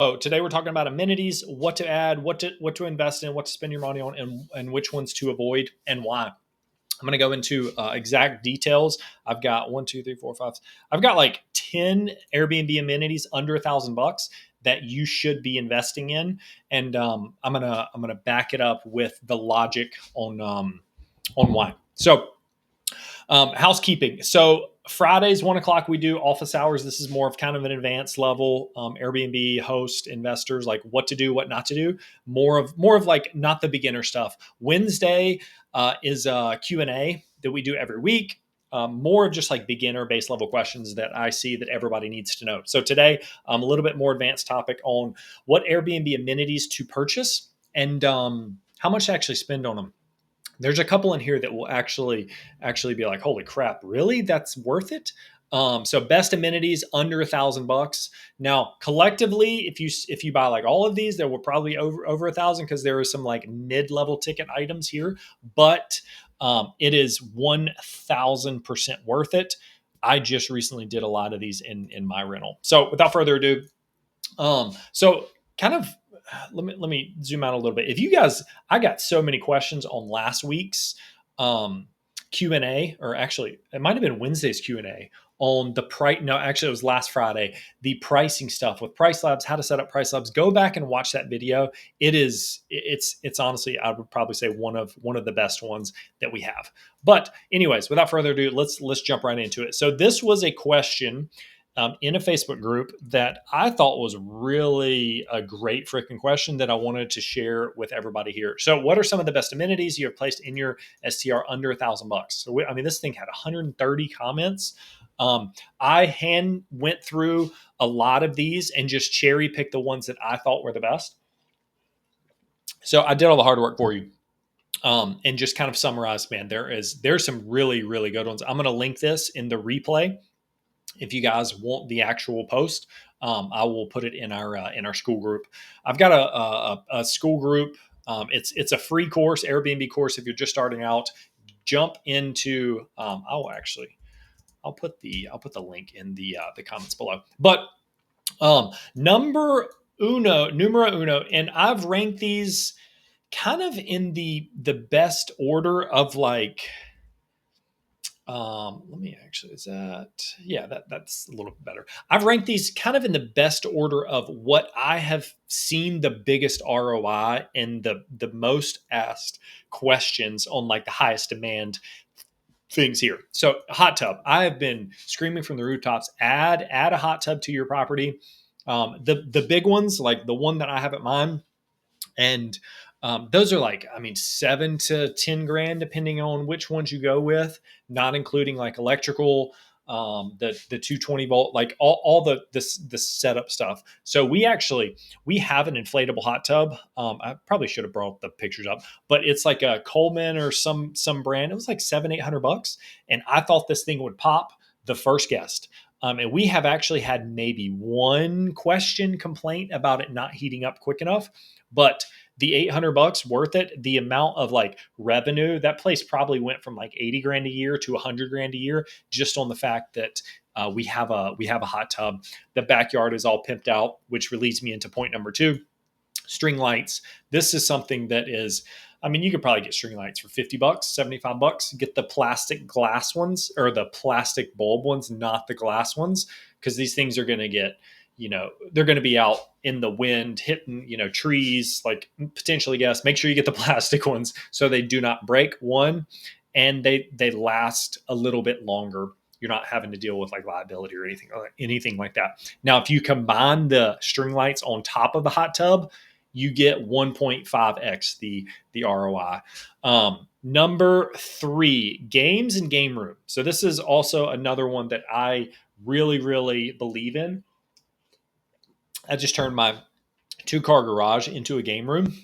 So today we're talking about amenities, what to add, what to invest in, what to spend your money on, and which ones to avoid and why. I'm going to go into exact details. I've got one, two, three, four, five. I've got like 10 Airbnb amenities under $1,000 that you should be investing in, and I'm gonna back it up with the logic on why. So housekeeping. So Fridays, 1 o'clock, we do office hours. This is more of kind of an advanced level Airbnb host investors, like what to do, what not to do. More of like not the beginner stuff. Wednesday is a Q&A that we do every week. More of just like beginner base level questions that I see that everybody needs to know. So today, a little bit more advanced topic on what Airbnb amenities to purchase and how much to actually spend on them. There's a couple in here that will actually be like, holy crap, really? That's worth it. So best amenities under $1,000. Now, collectively, if you buy like all of these, there will probably over 1,000 because there are some like mid-level ticket items here, but it is 1,000% worth it. I just recently did a lot of these in my rental. So without further ado, so kind of let me zoom out a little bit. If you guys, I got so many questions on last week's Q&A, or actually it might have been Wednesday's Q&A on the price. No, actually it was last Friday, the pricing stuff with Price Labs, how to set up Price Labs. Go back and watch that video. It's honestly, I would probably say one of the best ones that we have. But anyways, without further ado, let's jump right into it. So this was a question in a Facebook group that I thought was really a great freaking question that I wanted to share with everybody here. So, what are some of the best amenities you have placed in your STR under $1,000? So, this thing had 130 comments. I hand went through a lot of these and just cherry picked the ones that I thought were the best. So, I did all the hard work for you. And just kind of summarize, man, there's some really, really good ones. I'm going to link this in the replay. If you guys want the actual post, I will put it in our school group. I've got a school group. It's a free course, Airbnb course. If you're just starting out, jump into. I'll put the link in the comments below. But numero uno, and I've ranked these kind of in the best order of like. Let me actually, that's a little bit better. I've ranked these kind of in the best order of what I have seen the biggest ROI and the most asked questions on like the highest demand things here. So hot tub, I have been screaming from the rooftops, add a hot tub to your property. The big ones, like the one that I have at mine, and those are like, 7 to 10 grand, depending on which ones you go with, not including like electrical, the 220 volt, like all the setup stuff. So we have an inflatable hot tub. I probably should have brought the pictures up, but it's like a Coleman or some brand. It was like $700-800. And I thought this thing would pop the first guest. And we have actually had maybe one complaint about it not heating up quick enough, but the $800 worth it. The amount of like revenue, that place probably went from like 80 grand a year to 100 grand a year, just on the fact that we have a hot tub. The backyard is all pimped out, which leads me into point number 2, string lights. This is something that is, you could probably get string lights for $50, $75. Get the plastic glass ones, or the plastic bulb ones, not the glass ones, because these things are going to get, they're going to be out in the wind, hitting, trees, like potentially gas. Make sure you get the plastic ones so they do not break, one, and they last a little bit longer. You're not having to deal with like liability or anything like that. Now, if you combine the string lights on top of the hot tub, you get 1.5x the ROI. Number 3, games and game room. So this is also another one that I really, really believe in. I just turned my 2-car garage into a game room.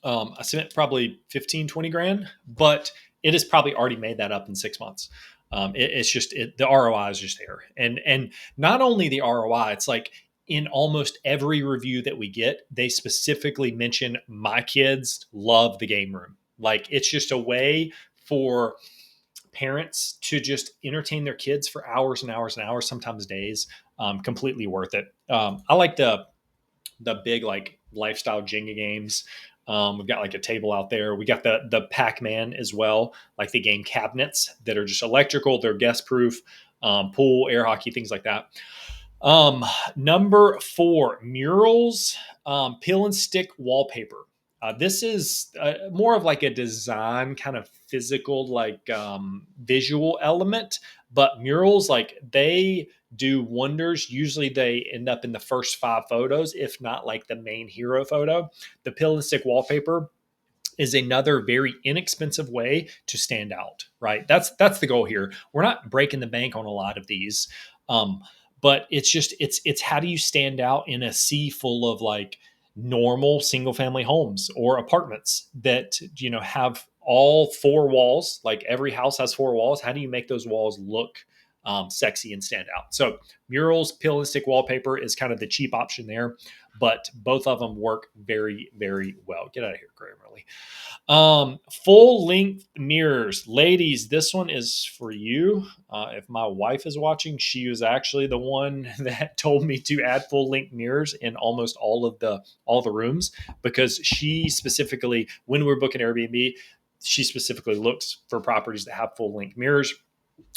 I spent probably 15, 20 grand, but it has probably already made that up in 6 months. The ROI is just there. And not only the ROI, it's like in almost every review that we get, they specifically mention my kids love the game room. Like it's just a way for parents to just entertain their kids for hours and hours and hours, sometimes days. Completely worth it. I like to the big like lifestyle Jenga games. We've got like a table out there. We got the Pac-Man as well, like the game cabinets that are just electrical. They're guest proof. Pool, air hockey, things like that. Number 4, Murals, peel and stick wallpaper. This is more of like a design kind of physical, like visual element, but Murals, like they do wonders. Usually they end up in the first 5 photos, if not like the main hero photo. The peel and stick wallpaper is another very inexpensive way to stand out, right? That's the goal here. We're not breaking the bank on a lot of these. Um, but it's how do you stand out in a sea full of like normal single family homes or apartments that have all 4 walls, like every house has 4 walls. How do you make those walls look sexy and stand out? So Murals, peel and stick wallpaper is kind of the cheap option there, but both of them work very, very well. Get out of here, Grammarly. Full length mirrors. Ladies, this one is for you. If my wife is watching, she was actually the one that told me to add full length mirrors in almost all the rooms, because she specifically, when we're booking Airbnb, she specifically looks for properties that have full length mirrors.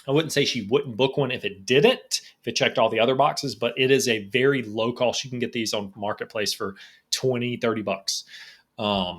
I wouldn't say she wouldn't book one if it didn't, if it checked all the other boxes, but it is a very low cost. You can get these on Marketplace for 20, 30 bucks.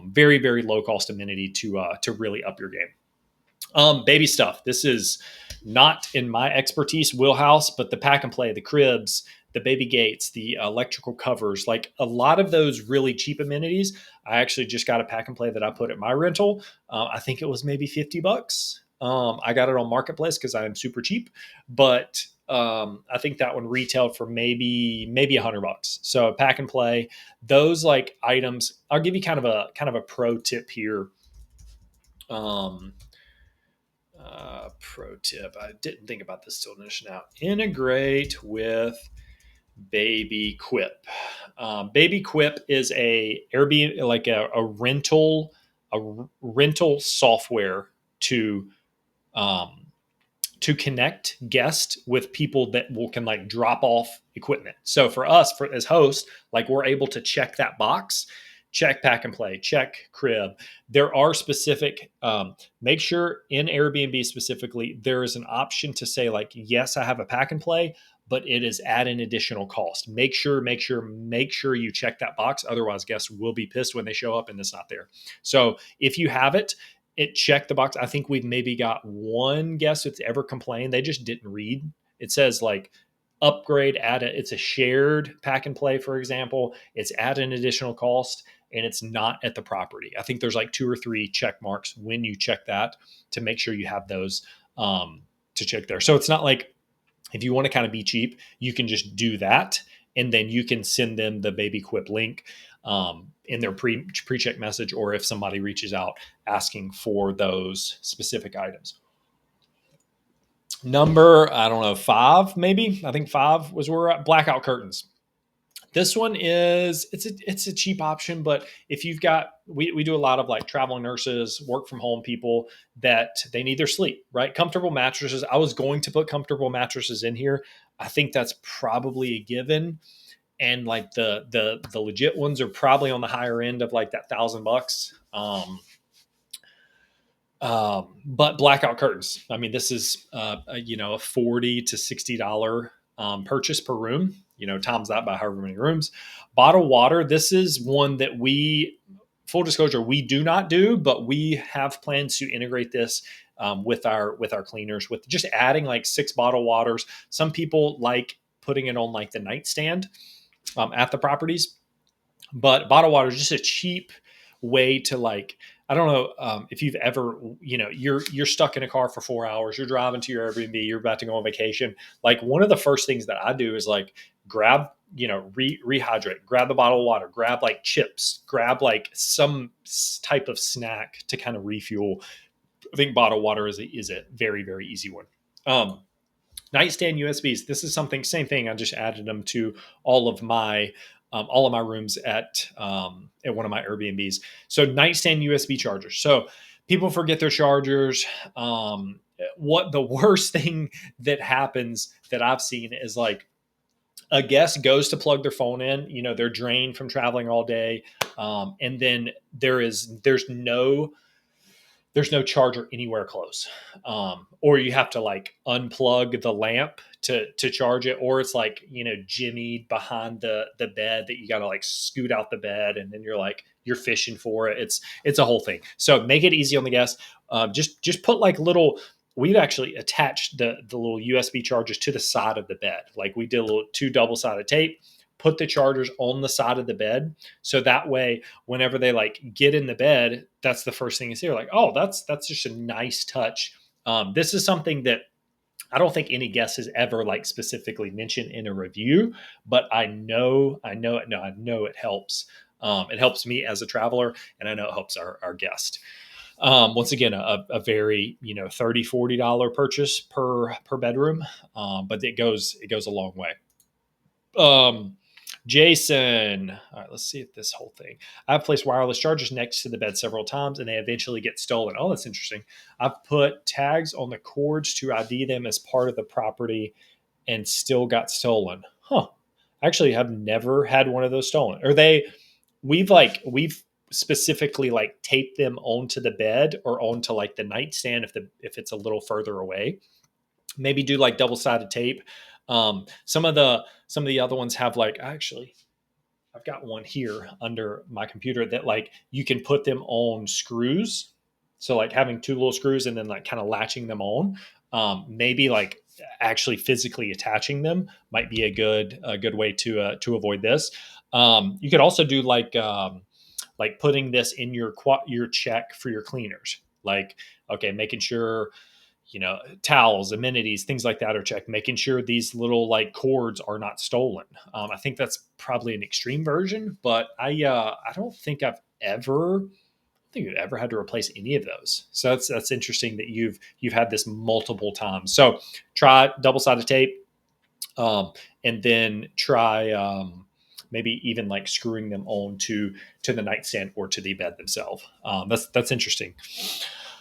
Very, very low cost amenity to really up your game. Baby stuff. This is not in my expertise wheelhouse, but the pack and play, the cribs, the baby gates, the electrical covers, like a lot of those really cheap amenities. I actually just got a pack and play that I put at my rental. I think it was maybe 50 bucks. I got it on Marketplace because I'm super cheap, but I think that one retailed for maybe $100. So pack and play, those like items. I'll give you kind of a pro tip here. Pro tip. I didn't think about this till just now. Integrate with BabyQuip. BabyQuip is a Airbnb, like a rental software um, to connect guests with people that can like drop off equipment. So for us, as hosts, like we're able to check that box, check pack and play, check crib. There are specific, make sure in Airbnb specifically, there is an option to say like, yes, I have a pack and play, but it is at an additional cost. Make sure you check that box. Otherwise guests will be pissed when they show up and it's not there. So if you have it checked the box. I think we've maybe got one guest that's ever complained. They just didn't read. It says like upgrade it's a shared pack and play, for example. It's at an additional cost and it's not at the property. I think there's like 2 or 3 check marks when you check that to make sure you have those to check there. So it's not like if you want to kind of be cheap, you can just do that. And then you can send them the BabyQuip link in their pre-check message, or if somebody reaches out asking for those specific items. Number, I don't know, 5 maybe. I think 5 was where we're at. Blackout curtains. This one it's a cheap option, but if you've got, we do a lot of like traveling nurses, work from home people that they need their sleep, right? Comfortable mattresses. I was going to put comfortable mattresses in here. I think that's probably a given. And like the legit ones are probably on the higher end of like that $1,000. But blackout curtains. I mean, this is a $40 to $60 purchase per room. Times that by however many rooms. Bottled water. This is one that full disclosure, we do not do, but we have plans to integrate this with our cleaners, with just adding like 6 bottled waters. Some people like putting it on like the nightstand at the properties, but bottled water is just a cheap way to like, I don't know if you've ever, you're stuck in a car for 4 hours, you're driving to your Airbnb, you're about to go on vacation. Like one of the first things that I do is like grab, rehydrate, grab the bottle of water, grab like chips, grab like some type of snack to kind of refuel. I think bottled water is a very, very easy one. Nightstand USBs. This is same thing. I just added them to all of my rooms at one of my Airbnbs. So nightstand USB chargers. So people forget their chargers. What the worst thing that happens that I've seen is like A guest goes to plug their phone in, they're drained from traveling all day. And then there's no charger anywhere close. Or you have to like unplug the lamp to charge it, or it's like, jimmied behind the bed that you got to like scoot out the bed, and then you're fishing for it. It's a whole thing. So make it easy on the guests. Just put like little. We've actually attached the little USB chargers to the side of the bed. Like we did two double-sided tape, put the chargers on the side of the bed. So that way, whenever they like get in the bed, that's the first thing you see. Like, oh, that's just a nice touch. This is something that I don't think any guest has ever like specifically mentioned in a review, but I know it helps. It helps me as a traveler, and I know it helps our guest. Once again, a very, $30-$40 purchase per bedroom. But it goes a long way. Jason, all right, let's see if this whole thing. I've placed wireless chargers next to the bed several times, and they eventually get stolen. Oh, that's interesting. I've put tags on the cords to ID them as part of the property, and still got stolen. Huh. Actually, have never had one of those stolen. We've specifically like taped them onto the bed or onto like the nightstand if it's a little further away. Maybe do like double-sided tape. Some of the other ones have like, actually, I've got one here under my computer that like you can put them on screws. So like having two little screws and then like kind of latching them on. Maybe like actually physically attaching them might be a good way to avoid this. You could also do like putting this in your check for your cleaners. Like, okay, making sure towels, amenities, things like that are checked, making sure these little like cords are not stolen. I think that's probably an extreme version, but I don't think I've ever had to replace any of those. So that's interesting that you've had this multiple times. So try double-sided tape, and then try maybe even like screwing them on to the nightstand or to the bed themselves. That's interesting.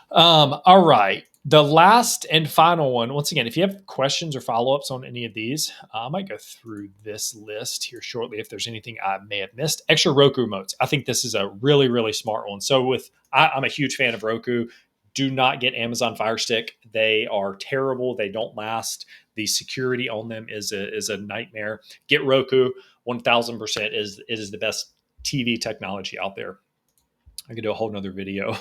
All right. The last and final one, once again, if you have questions or follow-ups on any of these, I might go through this list here shortly if there's anything I may have missed. Extra Roku remotes. I think this is a really, really smart one. So I'm a huge fan of Roku. Do not get Amazon Fire Stick. They are terrible. They don't last. The security on them is a nightmare. Get Roku. 1000% is the best TV technology out there. I could do a whole nother video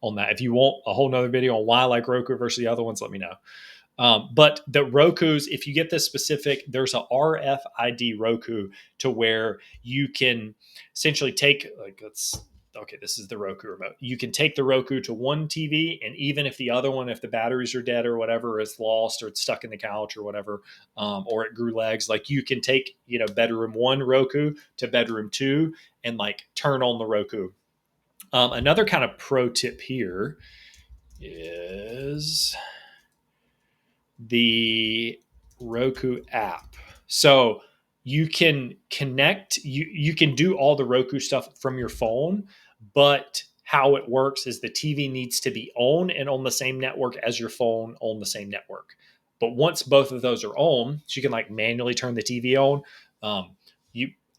on that. If you want a whole nother video on why I like Roku versus the other ones, let me know. But the Rokus, if you get this specific, there's a RFID Roku to where you can essentially take this is the Roku remote. You can take the Roku to one TV, and even if the other one, if the batteries are dead or whatever, is lost or it's stuck in the couch or whatever, or it grew legs, like you can take, bedroom 1 Roku to bedroom 2 and like turn on the Roku. Another kind of pro tip here is the Roku app. So you can connect, you can do all the Roku stuff from your phone, but how it works is the TV needs to be on and on the same network as your phone on the same network. But once both of those are on, so you can like manually turn the TV on.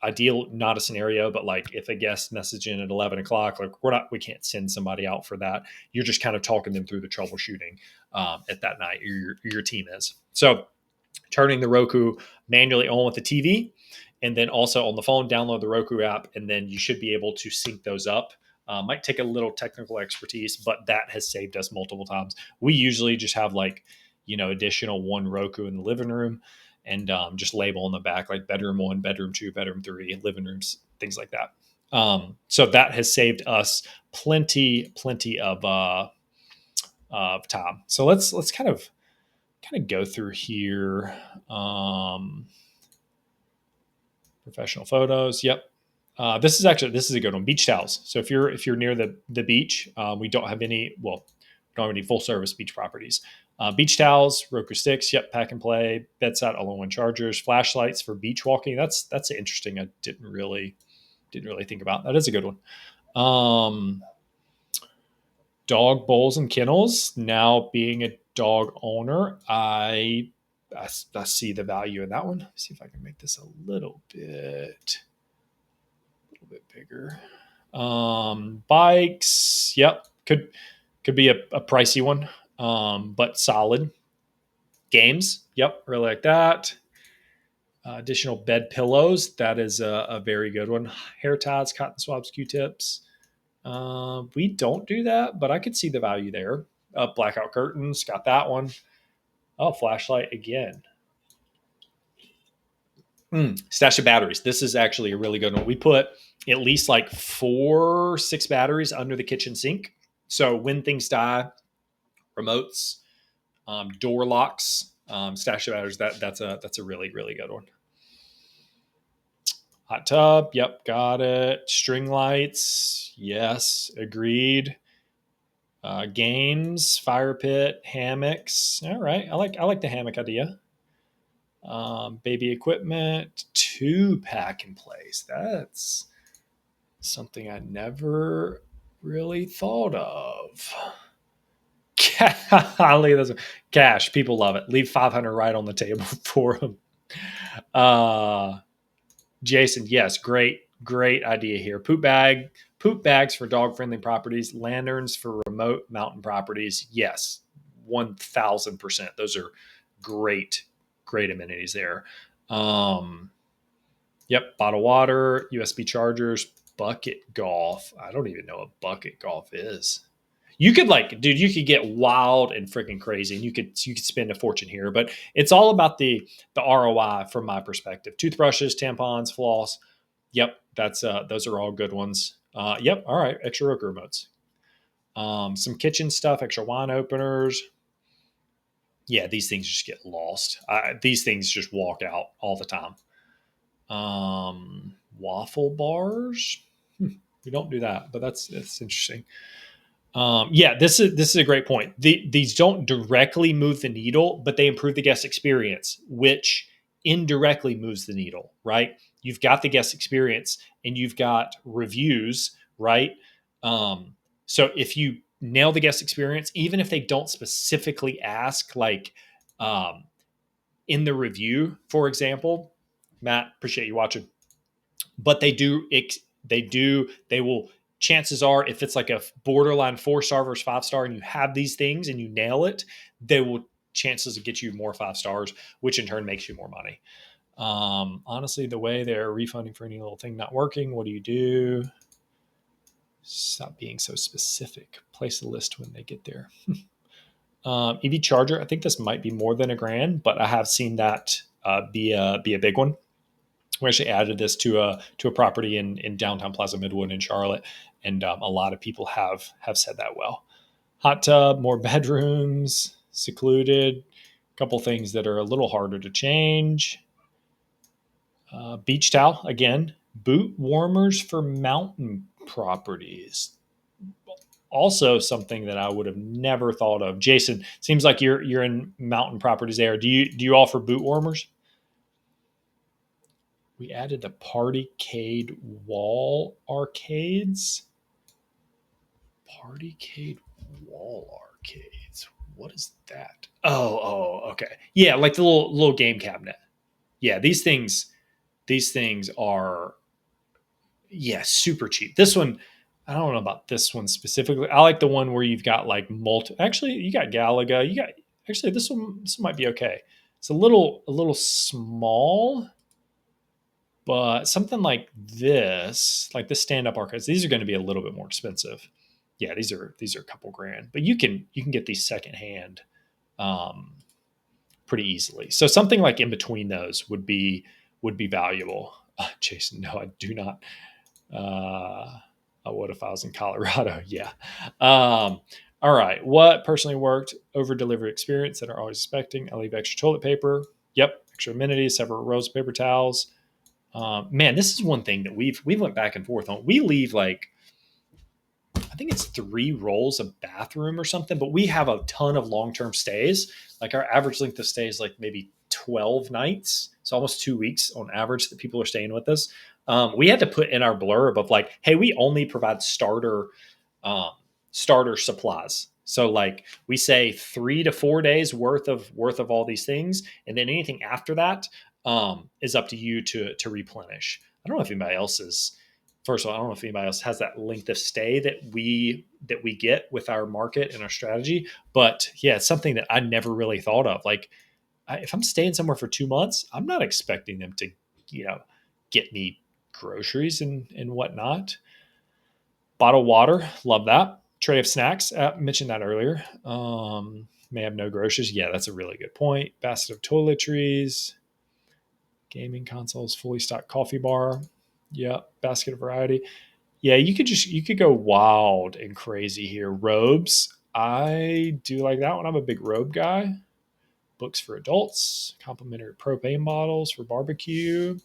Ideal, not a scenario, but like if a guest messaging at 11 o'clock, like we can't send somebody out for that. You're just kind of talking them through the troubleshooting at that night. Your team is. So turning the Roku manually on with the TV, and then also on the phone, download the Roku app, and then you should be able to sync those up. Might take a little technical expertise, but that has saved us multiple times. We usually just have like, additional one Roku in the living room, and just label on the back like bedroom 1, bedroom 2, bedroom 3, living rooms, things like that. So that has saved us plenty of time. So let's kind of go through here. Professional photos. Yep. This is a good one. Beach towels. So if you're near the beach, we don't have any full service beach properties. Beach towels, Roku sticks, yep, pack and play, bedside all-in-one chargers, flashlights for beach walking. That's interesting. I didn't really think about. That is a good one. Dog bowls and kennels. Now being a dog owner, I I see the value in that one. Let's see if I can make this a little bit bigger. Bikes, yep, could be a pricey one, but solid. Games, yep, really like that. Additional bed pillows, that is a very good one. Hair ties, cotton swabs, Q-tips. We don't do that, but I could see the value there. Blackout curtains, got that one. Oh, flashlight again. Stash of batteries. This is actually a really good one. We put at least like 4-6 batteries under the kitchen sink. So when things die, remotes, door locks, stash of batteries. That's a really really good one. Hot tub. Yep, got it. String lights. Yes, agreed. Games, fire pit, hammocks. All right, I like the hammock idea. Baby equipment, 2-pack in place. That's something I never really thought of. Cash, people love it. Leave 500 right on the table for them. Jason, yes, great idea here. Poop bags for dog friendly properties, lanterns for remote mountain properties. Yes, 1000%. Those are great amenities there. Yep, bottled water, USB chargers, bucket golf. I don't even know what bucket golf is. You could you could get wild and freaking crazy, and you could spend a fortune here. But it's all about the ROI from my perspective. Toothbrushes, tampons, floss. Yep, those are all good ones. Yep, all right, extra Roku remotes. Some kitchen stuff, extra wine openers. Yeah, these things just get lost. These things just walk out all the time. Waffle bars. We don't do that, but that's interesting. Yeah, this is a great point. These don't directly move the needle, but they improve the guest experience, which indirectly moves the needle, right? You've got the guest experience and you've got reviews, right? So if you nail the guest experience, even if they don't specifically ask, like in the review, for example, Matt, appreciate you watching, but they will, chances are, if it's like a borderline 4-star versus 5-star and you have these things and you nail it, they will chances to get you more 5 stars, which in turn makes you more money. Honestly, the way they're refunding for any little thing not working, what do you do? Stop being so specific. Place a list when they get there. EV charger, I think this might be more than $1,000, but I have seen that be a big one. We actually added this to a property in downtown Plaza Midwood in Charlotte, and a lot of people have said that well. Hot tub, more bedrooms, secluded, a couple things that are a little harder to change. Beach towel, again, boot warmers for mountain properties. Also something that I would have never thought of. Jason, seems like you're in mountain properties there. Do you offer boot warmers? We added the Partycade wall arcades. Partycade wall arcades. What is that? Oh, okay. Yeah, like the little game cabinet. Yeah, these things are super cheap. This one, I don't know about this one specifically. I like the one where you've got like actually you got Galaga. You got actually this one might be okay. It's a little small. But something like this stand-up arcades, these are going to be a little bit more expensive. Yeah, these are a couple grand, but you can get these secondhand pretty easily. So something like in between those would be valuable. Jason, no, I do not. What if I was in Colorado? Yeah. All right. What personally worked? Over delivery experience that are always expecting. I leave extra toilet paper. Yep. Extra amenities, several rolls of paper towels. Man, this is one thing that we went back and forth on. We leave like, I think it's 3 rolls of bathroom or something, but we have a ton of long-term stays. Like our average length of stay is like maybe 12 nights. It's almost 2 weeks on average that people are staying with us. We had to put in our blurb of like, hey, we only provide starter supplies. So like we say 3 to 4 days worth of all these things, and then anything after that is up to you to replenish. I don't know if anybody else is. First of all, I don't know if anybody else has that length of stay that we get with our market and our strategy. But yeah, it's something that I never really thought of. Like if I'm staying somewhere for 2 months, I'm not expecting them to, get me groceries and whatnot. Bottled water, love that. Tray of snacks, mentioned that earlier. May have no groceries. Yeah, that's a really good point. Basket of toiletries, gaming consoles, fully stocked coffee bar. Yep, basket of variety. Yeah, you could go wild and crazy here. Robes, I do like that one. I'm a big robe guy. Books for adults, complimentary propane bottles for barbecue.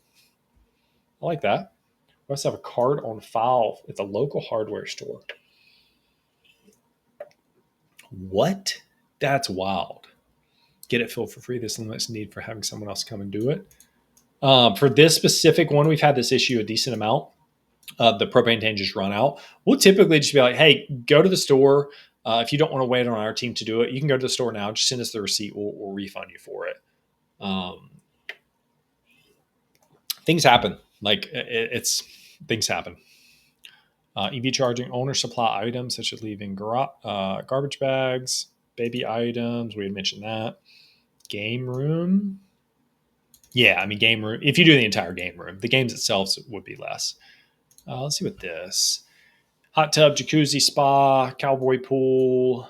I like that. We also have a card on file at the local hardware store. What? That's wild. Get it filled for free. This limits need for having someone else come and do it. For this specific one, we've had this issue a decent amount. The propane tank just run out. We'll typically just be like, hey, go to the store. If you don't want to wait on our team to do it, you can go to the store now. Just send us the receipt. We'll refund you for it. Things happen. Like it's things happen. EV charging owner supply items such as leaving garbage bags, baby items. We had mentioned that. Game room. Yeah, I mean, game room. If you do the entire game room, the games itself would be less. Let's see what this hot tub, jacuzzi, spa, cowboy pool.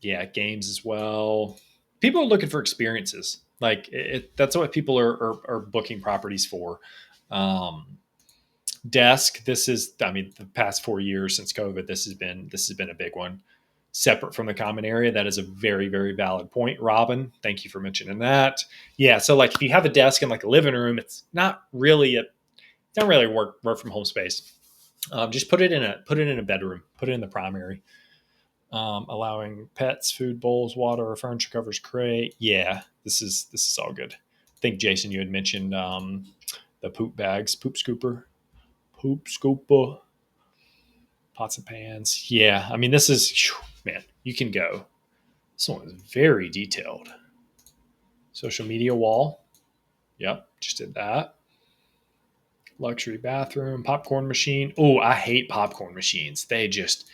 Yeah, games as well. People are looking for experiences. Like that's what people are booking properties for. Desk. This is, I mean, the past 4 years since COVID, this has been a big one. Separate from the common area. That is a very, very valid point, Robin. Thank you for mentioning that. Yeah. So like if you have a desk in like a living room, it's not really work from home space. Just put it in a bedroom. Put it in the primary. Allowing pets, food bowls, water, or furniture covers crate. Yeah, this is all good. I think Jason, you had mentioned the poop bags, poop scooper, pots and pans. Yeah, I mean this is man. You can go. This one is very detailed. Social media wall. Yep, just did that. Luxury bathroom, popcorn machine. Oh, I hate popcorn machines. They just,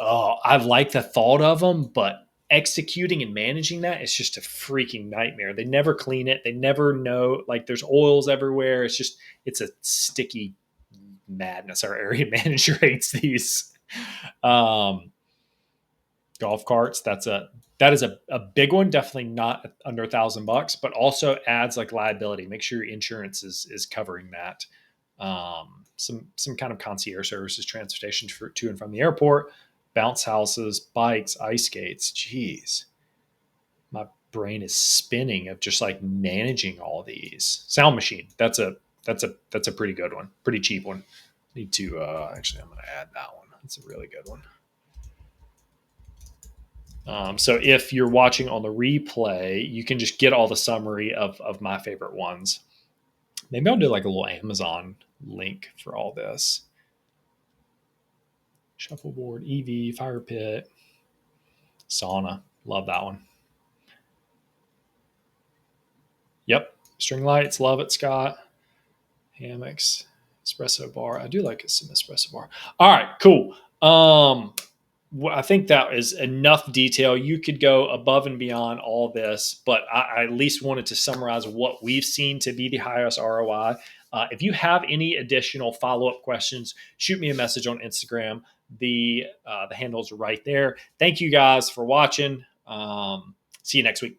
I like the thought of them, but executing and managing that is just a freaking nightmare. They never clean it. They never know. Like there's oils everywhere. It's a sticky madness. Our area manager hates these. Um, Golf carts. That is a big one. Definitely not under $1,000, but also adds like liability. Make sure your insurance is covering that. Some kind of concierge services, transportation to and from the airport, bounce houses, bikes, ice skates. Jeez, my brain is spinning of just like managing all these. Sound machine. That's a pretty good one. Pretty cheap one. Need to actually, I'm going to add that one. That's a really good one. So if you're watching on the replay, you can just get all the summary of my favorite ones. Maybe I'll do like a little Amazon link for all this. Shuffleboard, EV, fire pit, sauna. Love that one. Yep. String lights. Love it, Scott. Hammocks, espresso bar. I do like some espresso bar. All right, cool. I think that is enough detail. You could go above and beyond all this, but I at least wanted to summarize what we've seen to be the highest ROI. If you have any additional follow-up questions, shoot me a message on Instagram. The handle's right there. Thank you guys for watching. See you next week.